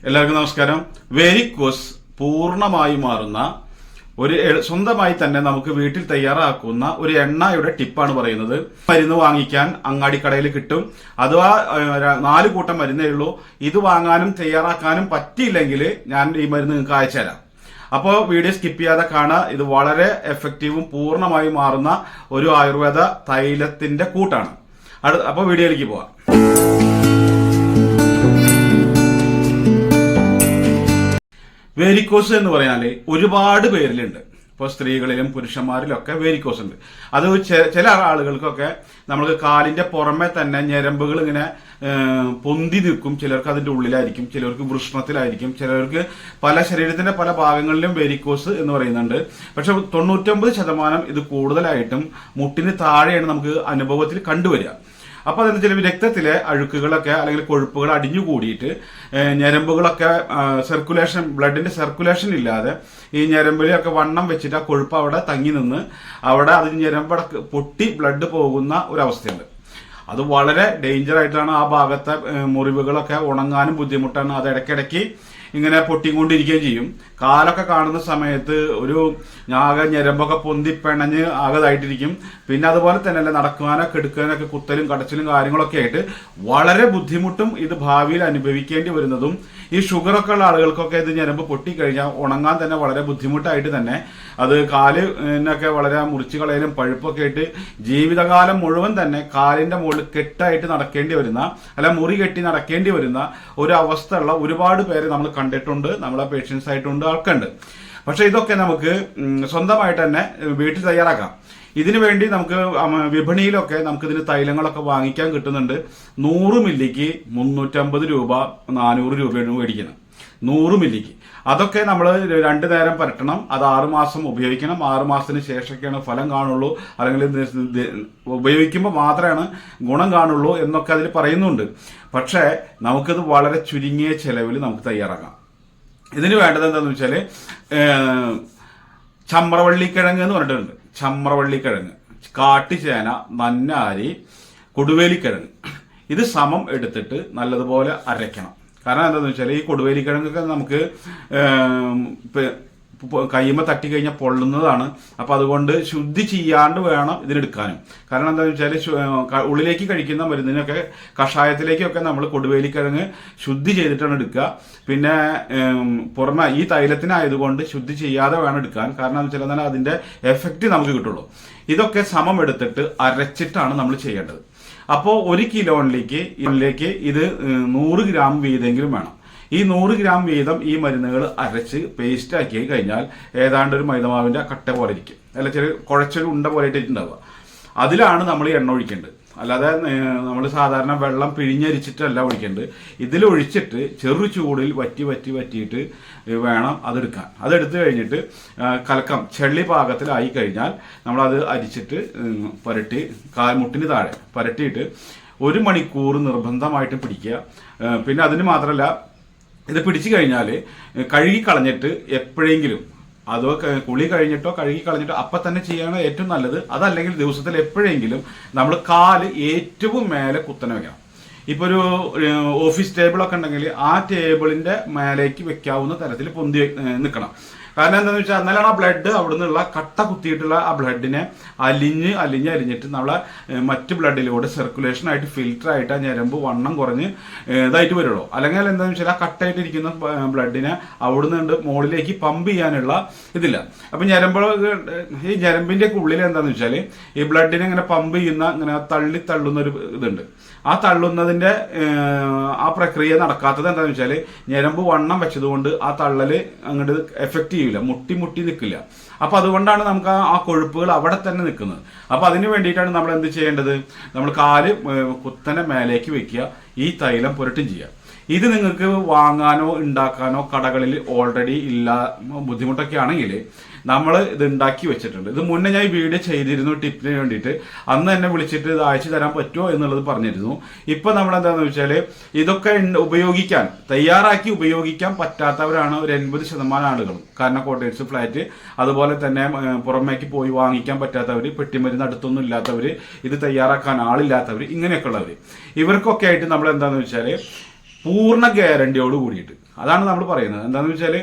എല്ലാവർക്കും നമസ്കാരം. വെരിക്കോസ് പൂർണ്ണമായി മാറുന്ന ഒരു സ്വന്തമായി തന്നെ നമുക്ക് വീട്ടിൽ തയ്യാറാക്കുന്ന ഒരു എണ്ണയുടെ ടിപ്പാണ് പറയുന്നത്. മരുന്ന് വാങ്ങിക്കാൻ അങ്ങാടിക്കടയിൽ കിട്ടും. അഥവാ 4 കൂട്ടം മരുന്നേ ഉള്ളൂ. ഇത് വാങ്ങാനും തയ്യാറാക്കാനും പറ്റിയില്ലെങ്കിൽ ഞാൻ ഈ മരുന്ന് നിങ്ങൾക്ക് അയച്ചു തരാം. അപ്പോൾ വീഡിയോ സ്കിപ്പ് ചെയ്യാതെ കാണുക. ഇത് വളരെ എഫക്റ്റീവും പൂർണ്ണമായി മാറുന്ന ഒരു ആയുർവേദ തൈലത്തിന്റെ കൂട്ടാണ്. അപ്പോൾ വീഡിയോയിലേക്ക് പോവാം. വേരിക്കോസ് എന്ന് പറഞ്ഞാല് ഒരുപാട് പേരിലുണ്ട്. ഇപ്പോൾ സ്ത്രീകളിലും പുരുഷന്മാരിലൊക്കെ വേരിക്കോസ് ഉണ്ട്. അത് ചില ആളുകൾക്കൊക്കെ നമുക്ക് കാലിന്റെ പുറമെ തന്നെ ഞരമ്പുകൾ ഇങ്ങനെ പൊന്തി നിൽക്കും. ചിലർക്ക് അതിന്റെ ഉള്ളിലായിരിക്കും, ചിലർക്ക് വൃഷ്ണത്തിലായിരിക്കും, ചിലർക്ക് പല ശരീരത്തിന്റെ പല ഭാഗങ്ങളിലും വേരിക്കോസ് എന്ന് പറയുന്നുണ്ട്. പക്ഷെ 99% ഇത് കൂടുതലായിട്ടും മുട്ടിന് താഴെയാണ് നമുക്ക് അനുഭവത്തിൽ കണ്ടുവരിക. അപ്പൊ അതിന് ചില രക്തത്തിലെ അഴുക്കുകളൊക്കെ അല്ലെങ്കിൽ കൊഴുപ്പുകൾ അടിഞ്ഞു കൂടിയിട്ട് ഞരമ്പുകളൊക്കെ സർക്കുലേഷൻ, ബ്ലഡിന്റെ സർക്കുലേഷൻ ഇല്ലാതെ ഈ ഞരമ്പിലൊക്കെ വണ്ണം വെച്ചിട്ട് ആ കൊഴുപ്പ് അവിടെ തങ്ങി നിന്ന് അവിടെ അതിന് ഞരമ്പടക്ക് പൊട്ടി ബ്ലഡ് പോകുന്ന ഒരവസ്ഥയുണ്ട്. അത് വളരെ ഡേഞ്ചർ ആയിട്ടാണ്. ആ ഭാഗത്തെ മുറിവുകളൊക്കെ ഉണങ്ങാനും ബുദ്ധിമുട്ടാണ്. അത് ഇടയ്ക്കിടയ്ക്ക് ഇങ്ങനെ പൊട്ടിക്കൊണ്ടിരിക്കുകയും ചെയ്യും. കാലൊക്കെ കാണുന്ന സമയത്ത് ഒരു ആകെ ഞരമ്പൊക്കെ പൊന്തിപ്പിണഞ്ഞ് ആകതായിട്ടിരിക്കും. പിന്നെ അതുപോലെ തന്നെയല്ല നടക്കുവാനൊക്കെ എടുക്കാനൊക്കെ കുത്തലും കടച്ചിലും കാര്യങ്ങളൊക്കെ ആയിട്ട് വളരെ ബുദ്ധിമുട്ടും ഇത് ഭാവിയിൽ അനുഭവിക്കേണ്ടി വരുന്നതും. ഈ ഷുഗറൊക്കെ ഉള്ള ആളുകൾക്കൊക്കെ ഇത് ഞരമ്പ് പൊട്ടിക്കഴിഞ്ഞാൽ ഉണങ്ങാൻ തന്നെ വളരെ ബുദ്ധിമുട്ടായിട്ട് തന്നെ അത് കാലിനൊക്കെ വളരെ മുറിച്ചു കളയലും പഴുപ്പൊക്കെ ആയിട്ട് ജീവിതകാലം മുഴുവൻ തന്നെ കാലിന്റെ മുകളിൽ കെട്ടായിട്ട് നടക്കേണ്ടി വരുന്ന, അല്ല മുറി കെട്ടി നടക്കേണ്ടി വരുന്ന ഒരു അവസ്ഥ ഉള്ള ഒരുപാട് പേര് നമ്മൾ കണ്ടിട്ടുണ്ട്. നമ്മളെ പേഷ്യൻസ് ആയിട്ടുണ്ട്, ആൾക്കുണ്ട്. പക്ഷെ ഇതൊക്കെ നമുക്ക് സ്വന്തമായിട്ട് തന്നെ വീട്ടിൽ തയ്യാറാക്കാം. ഇതിനു വേണ്ടി നമുക്ക് വിപണിയിലൊക്കെ നമുക്ക് ഇതിന് തൈലങ്ങളൊക്കെ വാങ്ങിക്കാൻ കിട്ടുന്നുണ്ട്. 100 മില്ലിക്ക് 350 രൂപ 400 രൂപയാണ് മേടിക്കുന്നത്. 100 മില്ലിക്ക്. അതൊക്കെ നമ്മൾ 2 നേരം പരട്ടണം. അത് 6 മാസം ഉപയോഗിക്കണം. 6 മാസത്തിന് ശേഷമൊക്കെയാണ് ഫലം കാണുള്ളൂ, അല്ലെങ്കിൽ ഉപയോഗിക്കുമ്പോൾ മാത്രമാണ് ഗുണം കാണുള്ളൂ എന്നൊക്കെ അതിൽ പറയുന്നുണ്ട്. പക്ഷേ നമുക്കിത് വളരെ ചുരുങ്ങിയ ചെലവിൽ നമുക്ക് തയ്യാറാക്കാം. ഇതിന് വേണ്ടത് എന്താണെന്ന് വെച്ചാൽ ചമ്രവള്ളിക്കിഴങ്ങ് എന്ന് പറഞ്ഞിട്ടുണ്ട്. ചമ്രവള്ളിക്കിഴങ്ങ്, കാട്ടുചേന, നന്നാരി, കൊടുവേലിക്കിഴങ്ങ്, ഇത് സമം എടുത്തിട്ട് നല്ലതുപോലെ അരയ്ക്കണം. കാരണം എന്താണെന്ന് വെച്ചാൽ ഈ കൊടുവേലിക്കിഴങ്ങൊക്കെ നമുക്ക് കയ്യുമ്പോൾ തട്ടിക്കഴിഞ്ഞാൽ പൊള്ളുന്നതാണ്. അപ്പൊ അതുകൊണ്ട് ശുദ്ധി ചെയ്യാണ്ട് വേണം ഇതിനെടുക്കാനും. കാരണം എന്താണെന്ന് വെച്ചാൽ ഉള്ളിലേക്ക് കഴിക്കുന്ന മരുന്നിനൊക്കെ കഷായത്തിലേക്കൊക്കെ നമ്മൾ കൊടുവേലിക്കിഴങ്ങ് ശുദ്ധി ചെയ്തിട്ടാണ് എടുക്കുക. പിന്നെ പുറമെ ഈ തൈലത്തിനായതുകൊണ്ട് ശുദ്ധി ചെയ്യാതെ വേണം എടുക്കാൻ. കാരണം എന്ന് വെച്ചാൽ അതിന്റെ എഫക്റ്റ് നമുക്ക് കിട്ടുള്ളൂ. ഇതൊക്കെ സമം എടുത്തിട്ട് അരച്ചിട്ടാണ് നമ്മൾ ചെയ്യേണ്ടത്. അപ്പോൾ 1 കിലോയിലേക്ക് ഇത് 100 ഗ്രാം വീതെങ്കിലും വേണം. ഈ 100 ഗ്രാം വീതം ഈ മരുന്നുകൾ അരച്ച് പേസ്റ്റ് ആക്കി കഴിഞ്ഞാൽ ഏതാണ്ട് ഒരു മൈദമാവിന്റെ കട്ട പോലെ ഇരിക്കും, അല്ല ചെറിയ കുഴച്ചൊരു ഉണ്ട പോലെ ഇട്ടുണ്ടാവുക. അതിലാണ് നമ്മൾ എണ്ണ ഒഴിക്കേണ്ടത്. അല്ലാതെ നമ്മൾ സാധാരണ വെള്ളം പിഴിഞ്ഞരിച്ചിട്ടല്ല ഒഴിക്കേണ്ടത്. ഇതിലൊഴിച്ചിട്ട് ചെറു ചൂടിൽ വറ്റിയിട്ട് വേണം അതെടുക്കാൻ. അതെടുത്തു കഴിഞ്ഞിട്ട് കലക്കം ചെള്ളി പാകത്തിലായി കഴിഞ്ഞാൽ നമ്മളത് അരിച്ചിട്ട് പുരട്ടി മുട്ടിന് താഴെ പുരട്ടിയിട്ട് 1 മണിക്കൂർ നിർബന്ധമായിട്ട് പിടിക്കുക. പിന്നെ അതിന് മാത്രമല്ല, ഇത് പിടിച്ചു കഴിഞ്ഞാൽ കഴുകി കളഞ്ഞിട്ട് എപ്പോഴെങ്കിലും, അതോ കുളി കഴിഞ്ഞിട്ടോ കഴുകി കളഞ്ഞിട്ടോ അപ്പം തന്നെ ചെയ്യണം ഏറ്റവും നല്ലത്. അതല്ലെങ്കിൽ ദിവസത്തിൽ എപ്പോഴെങ്കിലും നമ്മൾ കാല് ഏറ്റവും മേലെ കുത്തനെ വെക്കണം. ഇപ്പൊ ഒരു ഓഫീസ് ടേബിളൊക്കെ ഉണ്ടെങ്കിൽ ആ ടേബിളിന്റെ മേലേക്ക് വെക്കാവുന്ന തരത്തിൽ പൊന്തി നിൽക്കണം. കാരണം എന്താണെന്ന് വെച്ചാൽ എന്നാലാണ് ആ ബ്ലഡ് അവിടെ നിന്നുള്ള കട്ട കുത്തിയിട്ടുള്ള ആ ബ്ലഡിനെ അലിഞ്ഞിട്ട് നമ്മളെ മറ്റ് ബ്ലഡിലൂടെ സർക്കുലേഷൻ ആയിട്ട് ഫിൽറ്റർ ആയിട്ട് ആ ഞരമ്പ് വണ്ണം കുറഞ്ഞ് ഇതായിട്ട് വരുള്ളൂ. അല്ലെങ്കിൽ എന്താണെന്ന് വെച്ചാൽ ആ കട്ടായിട്ട് ഇരിക്കുന്ന ബ്ലഡിനെ അവിടെ നിന്ന് മുകളിലേക്ക് പമ്പ് ചെയ്യാനുള്ള ഇതില്ല. അപ്പൊ ഈ ഞരമ്പിന്റെ ഉള്ളിൽ എന്താണെന്ന് വെച്ചാൽ ഈ ബ്ലഡിനെ ഇങ്ങനെ പമ്പ് ചെയ്യുന്ന, ഇങ്ങനെ തള്ളുന്ന ഒരു ഇതുണ്ട്. ആ തള്ളുന്നതിന്റെ ആ പ്രക്രിയ നടക്കാത്തത് എന്താണെന്ന് വെച്ചാൽ ഞരമ്പ് വണ്ണം വെച്ചതുകൊണ്ട് ആ തള്ളല് അങ്ങോട്ട് എഫക്ട് ചെയ്യില്ല, മുട്ടി നിൽക്കില്ല. അപ്പൊ അതുകൊണ്ടാണ് നമുക്ക് ആ കൊഴുപ്പുകൾ അവിടെ തന്നെ നിൽക്കുന്നത്. അപ്പൊ അതിന് വേണ്ടിയിട്ടാണ് നമ്മൾ എന്ത് ചെയ്യേണ്ടത്? നമ്മൾ കാല് കുത്തനെ മേലേക്ക് വെക്കുക, ഈ തൈലം പുരട്ടും ചെയ്യുക. ഇത് നിങ്ങൾക്ക് വാങ്ങാനോ ഉണ്ടാക്കാനോ കടകളിൽ ഓൾറെഡി ഇല്ല, ബുദ്ധിമുട്ടൊക്കെ ആണെങ്കിൽ നമ്മൾ ഇത് ഉണ്ടാക്കി വെച്ചിട്ടുണ്ട്. ഇത് മുന്നേ ഞാൻ ഈ വീഡിയോ ചെയ്തിരുന്നു ടിപ്പിന് വേണ്ടിയിട്ട്. അന്ന് എന്നെ വിളിച്ചിട്ട് ഇത് അയച്ചു തരാൻ പറ്റുമോ എന്നുള്ളത് പറഞ്ഞിരുന്നു. ഇപ്പൊ നമ്മൾ എന്താണെന്ന് വെച്ചാൽ ഇതൊക്കെ തയ്യാറാക്കി ഉപയോഗിക്കാൻ പറ്റാത്തവരാണ് ഒരു 80% ആളുകളും. കാരണം കോട്ടേഴ്സ്, ഫ്ലാറ്റ്, അതുപോലെ തന്നെ പുറമേക്ക് പോയി വാങ്ങിക്കാൻ പറ്റാത്തവര്, പെട്ടിമരുന്ന് അടുത്തൊന്നും ഇല്ലാത്തവര്, ഇത് തയ്യാറാക്കാൻ ആളില്ലാത്തവര്, ഇങ്ങനെയൊക്കെ ഉള്ളവര്, ഇവർക്കൊക്കെ ആയിട്ട് നമ്മൾ എന്താണെന്ന് വെച്ചാൽ പൂർണ്ണ ഗ്യാരണ്ടിയോട് കൂടിയിട്ട്, അതാണ് നമ്മൾ പറയുന്നത്. എന്താണെന്ന് വെച്ചാൽ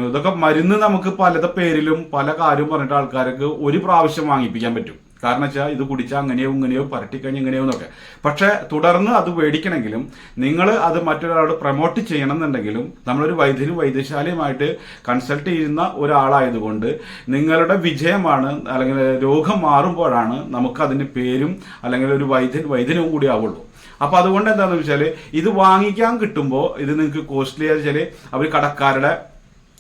ഇതൊക്കെ മരുന്ന് നമുക്ക് പല പേരിലും പല കാര്യവും പറഞ്ഞിട്ട് ആൾക്കാർക്ക് ഒരു പ്രാവശ്യം വാങ്ങിപ്പിക്കാൻ പറ്റും. കാരണം വെച്ചാൽ ഇത് കുടിച്ചാൽ അങ്ങനെയോ ഇങ്ങനെയോ പരട്ടിക്കഴിഞ്ഞ് ഇങ്ങനെയോ എന്നൊക്കെ. പക്ഷെ തുടർന്ന് അത് മേടിക്കണമെങ്കിലും നിങ്ങൾ അത് മറ്റൊരാളോട് പ്രൊമോട്ട് ചെയ്യണം എന്നുണ്ടെങ്കിലും നമ്മളൊരു വൈദ്യശാലയുമായിട്ട് കൺസൾട്ട് ചെയ്യുന്ന ഒരാളായതുകൊണ്ട് നിങ്ങളുടെ വിജയമാണ്, അല്ലെങ്കിൽ രോഗം മാറുമ്പോഴാണ് നമുക്ക് അതിന് പേരും അല്ലെങ്കിൽ ഒരു വൈദ്യനവും കൂടി ആവുള്ളൂ. അപ്പൊ അതുകൊണ്ട് എന്താണെന്ന് വെച്ചാൽ ഇത് വാങ്ങിക്കാൻ കിട്ടുമ്പോൾ ഇത് നിങ്ങൾക്ക് കോസ്റ്റ്ലി ആണെന്ന് വെച്ചാൽ അവർ കടക്കാരുടെ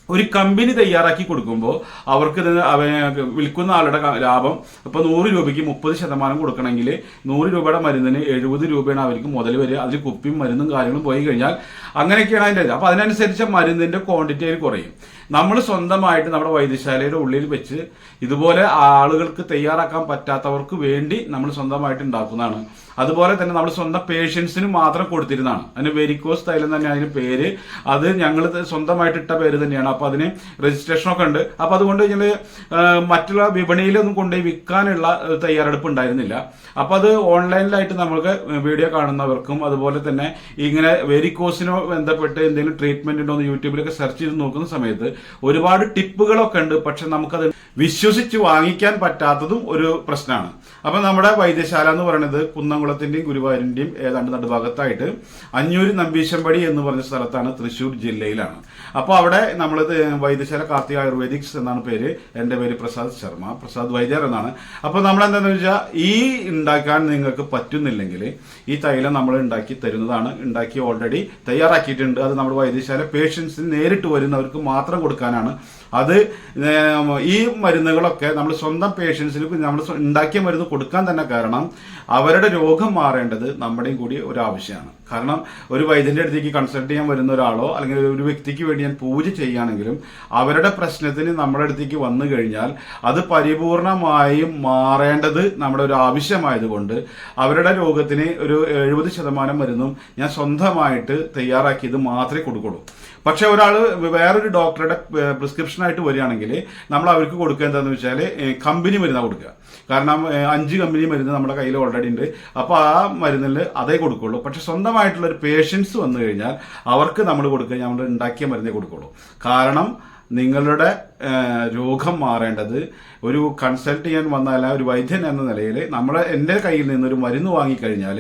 ഒരു കമ്പനി തയ്യാറാക്കി കൊടുക്കുമ്പോൾ അവർക്ക് വിൽക്കുന്ന ആളുടെ ലാഭം ഇപ്പൊ 100 രൂപയ്ക്ക് 30% കൊടുക്കണമെങ്കിൽ 100 രൂപയുടെ മരുന്നിന് 70 രൂപയാണ് അവർക്ക് മുതൽ വരിക. അതിൽ കുപ്പിയും മരുന്നും കാര്യങ്ങളും പോയി കഴിഞ്ഞാൽ അങ്ങനെയൊക്കെയാണ് അതിൻ്റെ. അപ്പൊ അതിനനുസരിച്ച് മരുന്നിന്റെ ക്വാണ്ടിറ്റി അതിൽ കുറയും. നമ്മൾ സ്വന്തമായിട്ട് നമ്മുടെ വൈദ്യശാലയുടെ ഉള്ളിൽ വെച്ച് ഇതുപോലെ ആളുകൾക്ക് തയ്യാറാക്കാൻ പറ്റാത്തവർക്ക് വേണ്ടി നമ്മൾ സ്വന്തമായിട്ട് ഉണ്ടാക്കുന്നതാണ്. അതുപോലെ തന്നെ നമ്മൾ സ്വന്തം പേഷ്യൻസിന് മാത്രം കൊടുത്തിരുന്നതാണ്. അതിന് വെരിക്കോസ് തൈലം തന്നെ അതിന് പേര്. അത് ഞങ്ങൾ സ്വന്തമായിട്ട് ഇട്ട പേര് തന്നെയാണ്. അപ്പൊ അതിന് രജിസ്ട്രേഷനൊക്കെ ഉണ്ട്. അപ്പൊ അതുകൊണ്ട് ഞങ്ങൾ മറ്റുള്ള വിപണിയിലൊന്നും കൊണ്ടുപോയി വിൽക്കാനുള്ള തയ്യാറെടുപ്പ് ഉണ്ടായിരുന്നില്ല. അപ്പൊ അത് ഓൺലൈനിലായിട്ട് നമുക്ക് വീഡിയോ കാണുന്നവർക്കും അതുപോലെ തന്നെ ഇങ്ങനെ വെരിക്കോസിനോ ബന്ധപ്പെട്ട് എന്തെങ്കിലും ട്രീറ്റ്മെന്റ് ഉണ്ടോ എന്ന് യൂട്യൂബിലൊക്കെ സെർച്ച് ചെയ്ത് നോക്കുന്ന സമയത്ത് ഒരുപാട് ടിപ്പുകളൊക്കെ ഉണ്ട്. പക്ഷെ നമുക്കത് വിശ്വസിച്ച് വാങ്ങിക്കാൻ പറ്റാത്തതും ഒരു പ്രശ്നമാണ്. അപ്പൊ നമ്മുടെ വൈദ്യശാല എന്ന് പറയുന്നത് കുന്നംകുളത്തിന്റെയും ഗുരുവായൂരിന്റെയും ഏതാണ്ട് നടുഭാഗത്തായിട്ട് അഞ്ഞൂര് നമ്പീശമ്പടി എന്ന് പറഞ്ഞ സ്ഥലത്താണ്, തൃശ്ശൂർ ജില്ലയിലാണ്. അപ്പൊ അവിടെ നമ്മളത് വൈദ്യശാല കാർത്തിക ആയുർവേദിക്സ് എന്നാണ് പേര്. എന്റെ പേര് പ്രസാദ് ശർമ്മ, പ്രസാദ് വൈദ്യർ എന്നാണ്. അപ്പൊ നമ്മൾ എന്താണെന്ന് വെച്ചാൽ ഈ ഉണ്ടാക്കാൻ നിങ്ങൾക്ക് പറ്റുന്നില്ലെങ്കിൽ ഈ തൈലം നമ്മൾ ഉണ്ടാക്കി തരുന്നതാണ്. ഉണ്ടാക്കി ഓൾറെഡി തയ്യാറാക്കിയിട്ടുണ്ട്. അത് നമ്മുടെ വൈദ്യശാല പേഷ്യൻസിന് നേരിട്ട് വരുന്നവർക്ക് മാത്രം കൊടുക്കാനാണ്. അത് ഈ മരുന്നുകളൊക്കെ നമ്മൾ സ്വന്തം പേഷ്യൻസിന് നമ്മൾ ഉണ്ടാക്കിയ മരുന്ന് കൊടുക്കാൻ തന്നെ കാരണം അവരുടെ രോഗം മാറേണ്ടത് നമ്മുടെയും കൂടി ഒരു ആവശ്യമാണ്. കാരണം ഒരു വൈദ്യന്റെ അടുത്തേക്ക് കൺസൾട്ട് ചെയ്യാൻ വരുന്ന ഒരാളോ അല്ലെങ്കിൽ ഒരു വ്യക്തിക്ക് വേണ്ടി ഞാൻ പൂജ ചെയ്യുകയാണെങ്കിലും അവരുടെ പ്രശ്നത്തിന് നമ്മുടെ അടുത്തേക്ക് വന്നു കഴിഞ്ഞാൽ അത് പരിപൂർണമായും മാറേണ്ടത് നമ്മുടെ ഒരു ആവശ്യമായതുകൊണ്ട് അവരുടെ രോഗത്തിന് ഒരു 70% മരുന്നും ഞാൻ സ്വന്തമായിട്ട് തയ്യാറാക്കിയത് മാത്രമേ കൊടുക്കുള്ളൂ. പക്ഷെ ഒരാൾ വേറൊരു ഡോക്ടറുടെ പ്രിസ്ക്രിപ്ഷനായിട്ട് വരികയാണെങ്കിൽ നമ്മൾ അവർക്ക് കൊടുക്കുക എന്താണെന്ന് വെച്ചാൽ കമ്പനി മരുന്നാണ് കൊടുക്കുക. കാരണം 5 കമ്പനി മരുന്ന് നമ്മുടെ കയ്യിൽ ഓൾറെഡി ഉണ്ട്. അപ്പോൾ ആ മരുന്നിൽ അതേ കൊടുക്കുള്ളൂ. പക്ഷെ സ്വന്തമായിട്ടുള്ള ഒരു പേഷ്യൻസ് വന്നു കഴിഞ്ഞാൽ അവർക്ക് നമ്മൾ കൊടുക്കുക നമ്മൾ ഉണ്ടാക്കിയ മരുന്നേ കൊടുക്കുള്ളൂ. കാരണം നിങ്ങളുടെ രോഗം മാറേണ്ടത് ഒരു കൺസൾട്ട് ചെയ്യാൻ വന്നാൽ ഒരു വൈദ്യൻ എന്ന നിലയിൽ എൻ്റെ കയ്യിൽ നിന്നൊരു മരുന്ന് വാങ്ങിക്കഴിഞ്ഞാൽ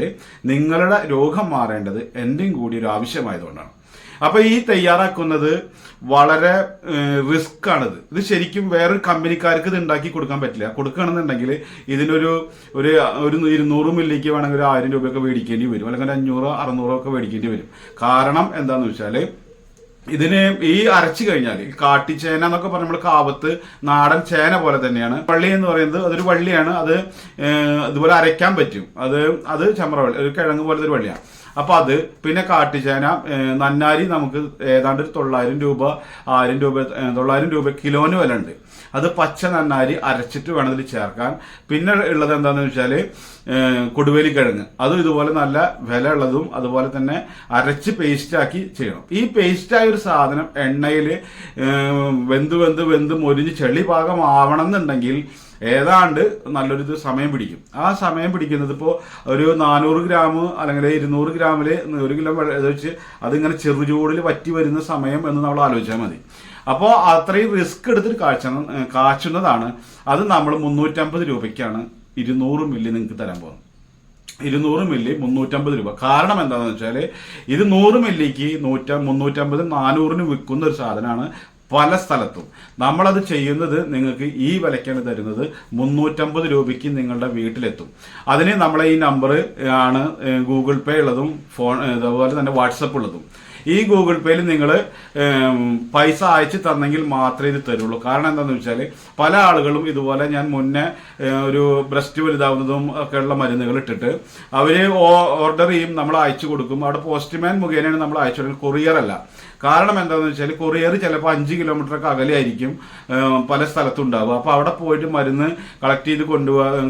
നിങ്ങളുടെ രോഗം മാറേണ്ടത് എൻ്റെയും കൂടി ഒരു ആവശ്യമായതുകൊണ്ടാണ്. അപ്പൊ ഈ തയ്യാറാക്കുന്നത് വളരെ റിസ്ക് ആണിത്. ഇത് ശരിക്കും വേറൊരു കമ്പനിക്കാർക്ക് ഇത് ഉണ്ടാക്കി കൊടുക്കാൻ പറ്റില്ല. കൊടുക്കണമെന്നുണ്ടെങ്കിൽ ഇതിനൊരു 200 മില്ലിക്ക് വേണമെങ്കിൽ 1000 രൂപയൊക്കെ മേടിക്കേണ്ടി വരും, അല്ലെങ്കിൽ 500-600 ഒക്കെ മേടിക്കേണ്ടി വരും. കാരണം എന്താന്ന് വെച്ചാല് ഇതിന് ഈ അരച്ചു കഴിഞ്ഞാൽ കാട്ടിച്ചേന എന്നൊക്കെ പറഞ്ഞ നമ്മൾ കാവത്ത് നാടൻ ചേന പോലെ തന്നെയാണ്. വള്ളി എന്ന് പറയുന്നത് അതൊരു വള്ളിയാണ്. അത് ഇതുപോലെ അരയ്ക്കാൻ പറ്റും. അത് ചമ്രവള്ളി, ഒരു കിഴങ്ങ് പോലത്തെ ഒരു വള്ളിയാണ്. അപ്പൊ അത് പിന്നെ കാട്ടിച്ചേന നന്നാരി നമുക്ക് ഏതാണ്ട് 900 രൂപ 1000 രൂപ 900 രൂപ കിലോന് വില ഉണ്ട്. അത് പച്ച നന്നാരി അരച്ചിട്ട് വേണം ഇതിൽ ചേർക്കാൻ. പിന്നെ ഉള്ളത് എന്താണെന്ന് വെച്ചാൽ കൊടുവേലിക്കിഴങ്ങ്, അതും ഇതുപോലെ നല്ല വില ഉള്ളതും അതുപോലെ തന്നെ അരച്ച് പേസ്റ്റാക്കി ചെയ്യണം. ഈ പേസ്റ്റായ ഒരു സാധനം എണ്ണയിൽ വെന്ത് മൊരിഞ്ഞ് ചെളി പാകം ആവണം എന്നുണ്ടെങ്കിൽ ഏതാണ്ട് നല്ലൊരു സമയം പിടിക്കും. ആ സമയം പിടിക്കുന്നത് ഇപ്പോൾ ഒരു 400 ഗ്രാം അല്ലെങ്കിൽ 200 ഗ്രാമില് 1 കിലോ വെച്ച് അതിങ്ങനെ ചെറുചൂടിൽ വറ്റി വരുന്ന സമയം എന്ന് നമ്മൾ ആലോചിച്ചാൽ മതി. അപ്പോൾ അത്രയും റിസ്ക് എടുത്തിട്ട് കാച്ചുന്നതാണ്. അത് നമ്മൾ 350 രൂപയ്ക്കാണ് 200 മില്ലി നിങ്ങൾക്ക് തരാൻ പോകുന്നത്. 200 മില്ലി 350 രൂപ. കാരണം എന്താണെന്ന് വെച്ചാൽ ഇത് 100 മില്ലിക്ക് 350 400 വിൽക്കുന്ന ഒരു സാധനമാണ് പല സ്ഥലത്തും. നമ്മളത് ചെയ്യുന്നത് നിങ്ങൾക്ക് ഈ വിലയ്ക്കാണ് തരുന്നത്. 350 രൂപയ്ക്ക് നിങ്ങളുടെ വീട്ടിലെത്തും. അതിന് നമ്മളെ ഈ നമ്പർ ആണ് ഗൂഗിൾ പേ ഉള്ളതും അതുപോലെ തന്നെ വാട്സപ്പ് ഉള്ളതും. ഈ ഗൂഗിൾ പേയിൽ നിങ്ങൾ പൈസ അയച്ചു തന്നെങ്കിൽ മാത്രമേ ഇത് തരുള്ളൂ. കാരണം എന്താണെന്ന് വെച്ചാൽ പല ആളുകളും ഇതുപോലെ ഞാൻ മുന്നേ ഒരു ബ്രസ്റ്റ് വലുതാവുന്നതും ഒക്കെയുള്ള മരുന്നുകൾ ഇട്ടിട്ട് അവർ ഓർഡർ ചെയ്യും, നമ്മൾ അയച്ചു കൊടുക്കും. അവിടെ പോസ്റ്റ്മാൻ മുഖേനയാണ് നമ്മൾ അയച്ചു കൊടുക്കുന്നത്, കൊറിയർ അല്ല. കാരണം എന്താണെന്ന് വെച്ചാൽ കൊറിയർ ചിലപ്പോൾ 5 കിലോമീറ്ററൊക്കെ അകലെയായിരിക്കും പല സ്ഥലത്തും ഉണ്ടാവുക. അപ്പോൾ അവിടെ പോയിട്ട് മരുന്ന് കളക്ട് ചെയ്ത്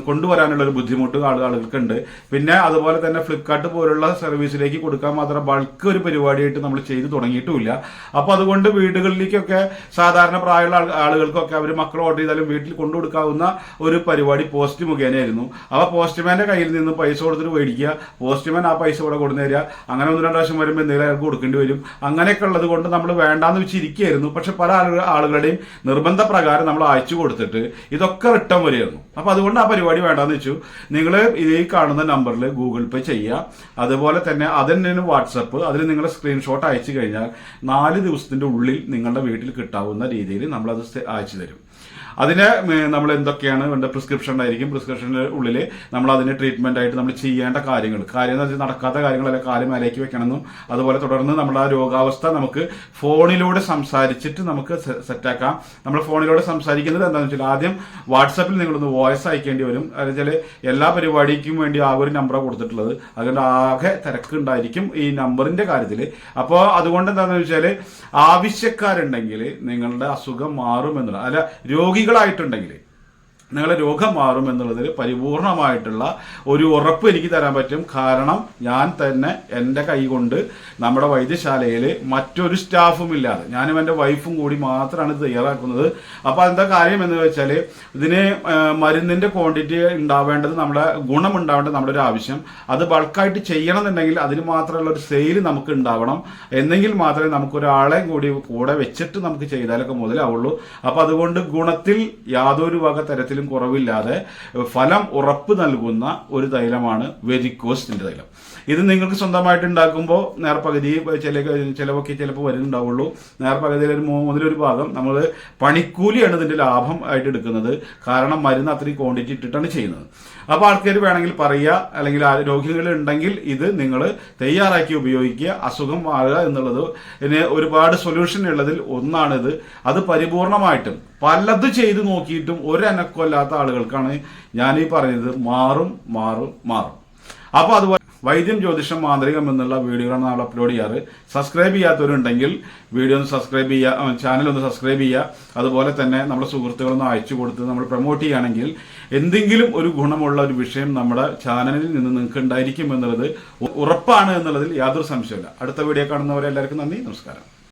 കൊണ്ടുവരാനുള്ള ഒരു ബുദ്ധിമുട്ട് ആളുകൾക്കുണ്ട്. പിന്നെ അതുപോലെ തന്നെ ഫ്ലിപ്കാർട്ട് പോലുള്ള സർവീസിലേക്ക് കൊടുക്കാൻ മാത്രം ബൾക്ക് ഒരു പരിപാടിയായിട്ട് വീടുകളിലേക്ക് നമ്മൾ ചെയ്തു തുടങ്ങിയിട്ടുമില്ല. അപ്പൊ അതുകൊണ്ട് വീടുകളിലേക്കൊക്കെ സാധാരണ പ്രായമുള്ള ആളുകൾക്കൊക്കെ അവർ മക്കൾ ഓർഡർ ചെയ്താലും വീട്ടിൽ കൊണ്ടു കൊടുക്കാവുന്ന ഒരു പരിപാടി പോസ്റ്റ് മുഖേനയായിരുന്നു. അപ്പൊ പോസ്റ്റ്മാന്റെ കയ്യിൽ നിന്ന് പൈസ കൊടുത്തിട്ട് മേടിക്കുക, പോസ്റ്റ്മാൻ ആ പൈസ ഇവിടെ കൊടുന്നു തരിക, അങ്ങനെ 1-2 പ്രാവശ്യം വരുമ്പോൾ എന്തെങ്കിലും അയാൾക്ക് കൊടുക്കേണ്ടി വരും. അങ്ങനെയൊക്കെ ഉള്ളത് കൊണ്ട് നമ്മൾ വേണ്ടാന്ന് വെച്ചിരിക്കുകയായിരുന്നു. പക്ഷെ പല ആളുകളുടെയും നിർബന്ധ പ്രകാരം നമ്മൾ അയച്ചു കൊടുത്തിട്ട് ഇതൊക്കെ റിട്ടേൺ വരികയായിരുന്നു. അപ്പൊ അതുകൊണ്ട് ആ പരിപാടി വേണ്ടാന്ന് വെച്ചു. നിങ്ങൾ ഈ കാണുന്ന നമ്പറിൽ ഗൂഗിൾ പേ ചെയ്യുക, അതുപോലെ തന്നെ അതിന് വാട്സപ്പ്, അതിൽ നിങ്ങൾ സ്ക്രീൻഷോട്ട് അയച്ചു കഴിഞ്ഞാൽ 4 ദിവസത്തിന്റെ ഉള്ളിൽ നിങ്ങളുടെ വീട്ടിൽ കിട്ടാവുന്ന രീതിയിൽ നമ്മളത് അയച്ചു തരും. അതിന് നമ്മൾ എന്തൊക്കെയാണ് വേണ്ട, പ്രിസ്ക്രിപ്ഷൻ ഉണ്ടായിരിക്കും. പ്രിസ്ക്രിപ്ഷൻ്റെ ഉള്ളിൽ നമ്മൾ അതിന് ട്രീറ്റ്മെന്റ് ആയിട്ട് നമ്മൾ ചെയ്യേണ്ട കാര്യം എന്ന് വെച്ചാൽ നടക്കാത്ത കാര്യങ്ങളല്ല, കാര്യം മേലേക്ക് വെക്കണമെന്നും അതുപോലെ തുടർന്ന് നമ്മുടെ ആ രോഗാവസ്ഥ നമുക്ക് ഫോണിലൂടെ സംസാരിച്ചിട്ട് നമുക്ക് സെറ്റാക്കാം. നമ്മൾ ഫോണിലൂടെ സംസാരിക്കുന്നത് എന്താണെന്ന് വെച്ചാൽ ആദ്യം വാട്സാപ്പിൽ നിങ്ങളൊന്ന് വോയിസ് അയക്കേണ്ടി വരും. അല്ലെങ്കിൽ എല്ലാ പരിപാടിക്കും വേണ്ടി ആ ഒരു നമ്പറാണ് കൊടുത്തിട്ടുള്ളത്, അതുകൊണ്ട് ആകെ തിരക്കുണ്ടായിരിക്കും ഈ നമ്പറിന്റെ കാര്യത്തിൽ. അപ്പോൾ അതുകൊണ്ട് എന്താണെന്ന് വെച്ചാൽ ആവശ്യക്കാരുണ്ടെങ്കിൽ നിങ്ങളുടെ അസുഖം മാറുമെന്നുള്ള, അല്ല രോഗികളായിട്ടുണ്ടെങ്കിൽ നിങ്ങളുടെ രോഗം മാറും എന്നുള്ളതിൽ പരിപൂർണമായിട്ടുള്ള ഒരു ഉറപ്പ് എനിക്ക് തരാൻ പറ്റും. കാരണം ഞാൻ തന്നെ എൻ്റെ കൈ കൊണ്ട് നമ്മുടെ വൈദ്യശാലയിൽ മറ്റൊരു സ്റ്റാഫും ഇല്ലാതെ ഞാനും എൻ്റെ വൈഫും കൂടി മാത്രമാണ് ഇത് തയ്യാറാക്കുന്നത്. അപ്പോൾ എന്താ കാര്യം എന്ന് വെച്ചാൽ ഇതിന് മരുന്നിൻ്റെ ക്വാണ്ടിറ്റി ഉണ്ടാവേണ്ടത്, നമ്മുടെ ഗുണം ഉണ്ടാവേണ്ടത് നമ്മുടെ ഒരു ആവശ്യം. അത് ബൾക്കായിട്ട് ചെയ്യണം എന്നുണ്ടെങ്കിൽ അതിന് മാത്രമുള്ള ഒരു സെയിൽ നമുക്ക് ഉണ്ടാവണം. എന്നെങ്കിൽ മാത്രമേ നമുക്കൊരാളെ കൂടെ വെച്ചിട്ട് നമുക്ക് ചെയ്താലൊക്കെ മുതലാവുള്ളൂ. അപ്പോൾ അതുകൊണ്ട് ഗുണത്തിൽ യാതൊരു വക തരത്തിൽ കുറവില്ലാതെ ഫലം ഉറപ്പ് നൽകുന്ന ഒരു തൈലമാണ് വെരിക്കോസിന്റെ തൈലം. ഇത് നിങ്ങൾക്ക് സ്വന്തമായിട്ട് ഉണ്ടാക്കുമ്പോൾ നേർപകുതി ചിലവൊക്കെ ചിലപ്പോൾ വരുന്നുണ്ടാവുള്ളൂ. നേർപകുതിയിൽ ഒരു 1/3 ഭാഗം നമ്മൾ പണിക്കൂലിയാണ് ഇതിന്റെ ലാഭം ആയിട്ട് എടുക്കുന്നത്. കാരണം മരുന്ന് അത്രയും ക്വാണ്ടിറ്റി ഇട്ടിട്ടാണ് ചെയ്യുന്നത്. അപ്പോൾ ആൾക്കാർ വേണമെങ്കിൽ പറയുക, അല്ലെങ്കിൽ രോഗികൾ ഉണ്ടെങ്കിൽ ഇത് നിങ്ങൾ തയ്യാറാക്കി ഉപയോഗിക്കുക, അസുഖം മാറുക എന്നുള്ളത് ഇതിന് ഒരുപാട് സൊല്യൂഷൻ ഉള്ളതിൽ ഒന്നാണിത്. അത് പരിപൂർണമായിട്ടും പലത് ചെയ്ത് നോക്കിയിട്ടും ഒരനക്കമില്ലാത്ത ആളുകൾക്കാണ് ഞാൻ ഈ പറയുന്നത് മാറും. അപ്പോൾ അതുപോലെ വൈദ്യം, ജ്യോതിഷം, മാന്ത്രികം എന്നുള്ള വീഡിയോകളാണ് നമ്മൾ അപ്ലോഡ് ചെയ്യാറ്. സബ്സ്ക്രൈബ് ചെയ്യാത്തവരുണ്ടെങ്കിൽ വീഡിയോ ഒന്ന് സബ്സ്ക്രൈബ് ചെയ്യുക, ചാനൽ ഒന്ന് സബ്സ്ക്രൈബ് ചെയ്യുക. അതുപോലെ തന്നെ നമ്മുടെ സുഹൃത്തുക്കളൊന്ന് അയച്ചു കൊടുത്ത് നമ്മൾ പ്രൊമോട്ട് ചെയ്യുകയാണെങ്കിൽ എന്തെങ്കിലും ഒരു ഗുണമുള്ള ഒരു വിഷയം നമ്മുടെ ചാനലിൽ നിന്ന് നിങ്ങൾക്ക് ഉണ്ടായിരിക്കും എന്നുള്ളത് ഉറപ്പാണ് എന്നുള്ളതിൽ യാതൊരു സംശയമില്ല. അടുത്ത വീഡിയോ കാണുന്നവരെ എല്ലാവർക്കും നന്ദി, നമസ്കാരം.